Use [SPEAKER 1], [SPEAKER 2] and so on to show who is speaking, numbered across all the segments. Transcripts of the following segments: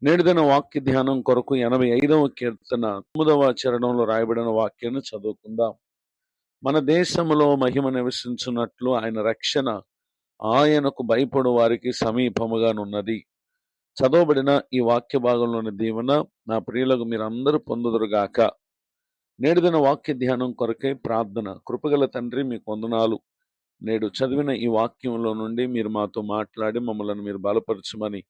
[SPEAKER 1] నేటిదిన వాక్య ధ్యానం కొరకు 85వ కీర్తన 9వ చరణంలో రాయబడిన వాక్యాన్ని చదువుకుందాం. మన దేశములో మహిమ నివసించున్నట్లు ఆయన రక్షణ ఆయనకు భయపడు వారికి సమీపముగానున్నది. చదవబడిన ఈ వాక్య భాగంలోని దీవెన నా ప్రియులకు మీరందరూ పొందుదురుగాక. నేటిదిన వాక్య ధ్యానం కొరకే ప్రార్థన. కృపగల తండ్రి, మీకు వందనాలు. నేడు చదివిన ఈ వాక్యంలో నుండి మీరు మాతో మాట్లాడి మమ్మల్ని మీరు బలపరచమని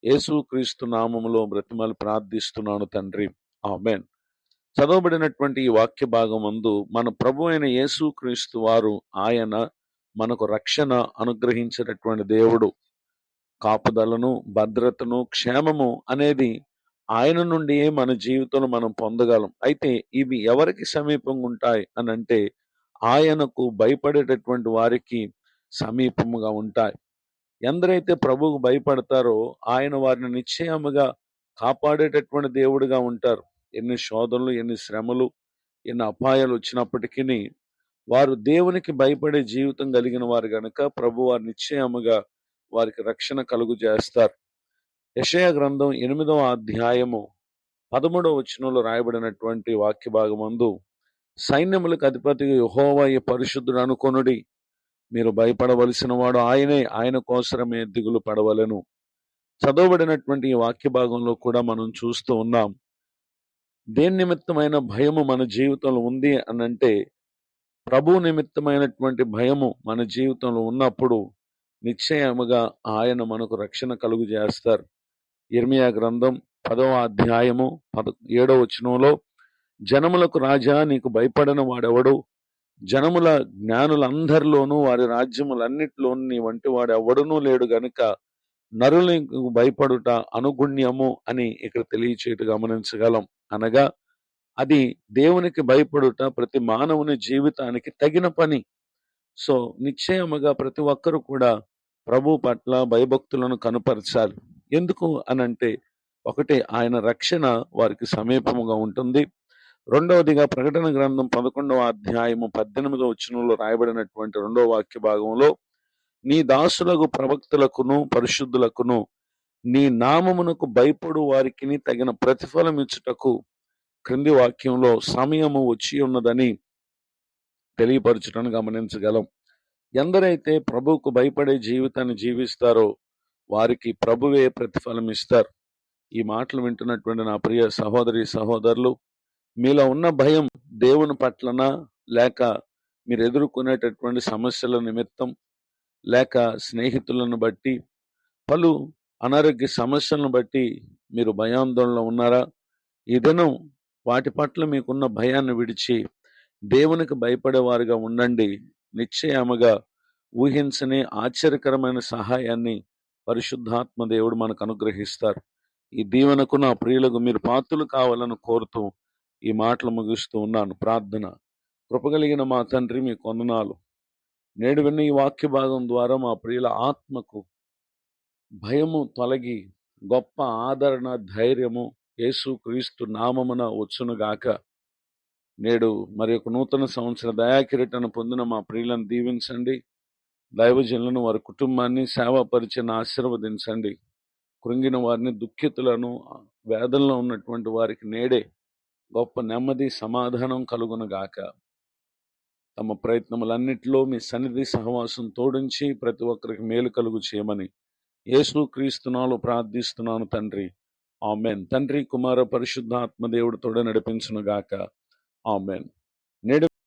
[SPEAKER 1] యేసుక్రీస్తు నామములో బ్రతిమలు ప్రార్థిస్తున్నాను తండ్రి, ఆమేన్. చదవబడినటువంటి ఈ వాక్య భాగమందు మన ప్రభు అయిన యేసుక్రీస్తు వారు ఆయన మనకు రక్షణ అనుగ్రహించినటువంటి దేవుడు. కాపుదలను, భద్రతను, క్షేమము అనేది ఆయన నుండియే మన జీవితంలో మనం పొందగలం. అయితే ఇవి ఎవరికి సమీపంగా ఉంటాయి అని అంటే ఆయనకు భయపడేటటువంటి వారికి సమీపముగా ఉంటాయి. ఎందరైతే ప్రభువుకు భయపడతారో ఆయన వారిని నిశ్చయముగా కాపాడేటటువంటి దేవుడిగా ఉంటారు. ఎన్ని శోధనలు, ఎన్ని శ్రమలు, ఎన్ని అపాయాలు వచ్చినప్పటికీ వారు దేవునికి భయపడే జీవితం కలిగిన వారు గనుక ప్రభు వారు నిశ్చయముగా వారికి రక్షణ కలుగు చేస్తారు. యెషయా గ్రంథం 8వ అధ్యాయము 13వ వచనంలో రాయబడినటువంటి వాక్య భాగమందు, సైన్యములకు అధిపతి యెహోవా పరిశుద్ధుడు అనుకొనుడి, మీరు భయపడవలసిన వాడు ఆయనే, ఆయన కోసరమే దిగులు పడవలెను. చదవబడినటువంటి ఈ వాక్య భాగంలో కూడా మనం చూస్తూ ఉన్నాం. దేని నిమిత్తమైన భయము మన జీవితంలో ఉంది అనంటే ప్రభు నిమిత్తమైనటువంటి భయము మన జీవితంలో ఉన్నప్పుడు నిశ్చయముగా ఆయన మనకు రక్షణ కలుగు చేస్తారు. యిర్మీయా గ్రంథం 10వ అధ్యాయము 7వ వచనంలో, జనములకు రాజా నీకు భయపడని వాడెవడు, జనముల జ్ఞానులందరిలోనూ వారి రాజ్యములన్నిటిలోనూ నీ వంటి వాడు ఎవడునూ లేడు గనుక నరులకు భయపడుట అనుగుణ్యము అని ఇక్కడ తెలియచేటు గమనించగలం. అనగా అది దేవునికి భయపడుట ప్రతి మానవుని జీవితానికి తగిన పని. సో నిశ్చయముగా ప్రతి ఒక్కరు కూడా ప్రభు పట్ల భయభక్తులను కనుపరచాలి. ఎందుకు అనంటే ఒకటి, ఆయన రక్షణ వారికి సమీపముగా ఉంటుంది. రెండవదిగా ప్రకటన గ్రంథం 11వ అధ్యాయము 18వ వచనంలో రాయబడినటువంటి 2వ వాక్య భాగంలో, నీ దాసులకు ప్రవక్తలకును పరిశుద్ధులకును నీ నామమునకు భయపడు వారికి తగిన ప్రతిఫలం ఇచ్చుటకు క్రింది వాక్యంలో సమయము వచ్చి ఉన్నదని తెలియపరచుటను గమనించగలం. ఎందరైతే ప్రభువుకు భయపడే జీవితాన్ని జీవిస్తారో వారికి ప్రభువే ప్రతిఫలం ఇస్తారు. ఈ మాటలు వింటున్నటువంటి నా ప్రియ సహోదరి సహోదరులు, మీలో ఉన్న భయం దేవుని పట్లనా, లేక మీరు ఎదుర్కొనేటటువంటి సమస్యల నిమిత్తం, లేక స్నేహితులను బట్టి, పలు అనారోగ్య సమస్యలను బట్టి మీరు భయాందోళనలో ఉన్నారా? ఈ దినం వాటి పట్ల మీకున్న భయాన్ని విడిచి దేవునికి భయపడేవారుగా ఉండండి. నిశ్చయముగా ఊహించని ఆశ్చర్యకరమైన సహాయాన్ని పరిశుద్ధాత్మ దేవుడు మనకు అనుగ్రహిస్తారు. ఈ దీవెనకు నా ప్రియులకు మీరు పాత్రలు కావాలని కోరుతూ ఈ మాటలు ముగిస్తూ ఉన్నాను. ప్రార్థన. కృపగలిగిన మా తండ్రి, మీకు వందనాలు. నేడు విన్న ఈ వాక్య భాగం ద్వారా మా ప్రియుల ఆత్మకు భయము తొలగి గొప్ప ఆదరణ, ధైర్యము యేసుక్రీస్తు నామమున వచ్చునుగాక. నేడు మరి ఒక నూతన సంవత్సర దయాకిరీటను పొందిన మా ప్రియులను దీవించండి. దైవజనులను, వారి కుటుంబాన్ని, సేవా పరిచయను ఆశీర్వదించండి. కృంగిన వారిని, దుఃఖితులను, వేదనలో ఉన్నటువంటి వారికి నేడే గొప్ప నెమ్మది, సమాధానం కలుగునుగాక. తమ ప్రయత్నములన్నిటిలో మీ సన్నిధి సహవాసం తోడించి ప్రతి ఒక్కరికి మేలు కలుగు చేయమని యేసుక్రీస్తునాలో ప్రార్థిస్తున్నాను తండ్రి, ఆమేన్. తండ్రి, కుమార, పరిశుద్ధాత్మ దేవుడు తోడ నడిపించునుగాక, ఆమేన్. నేడు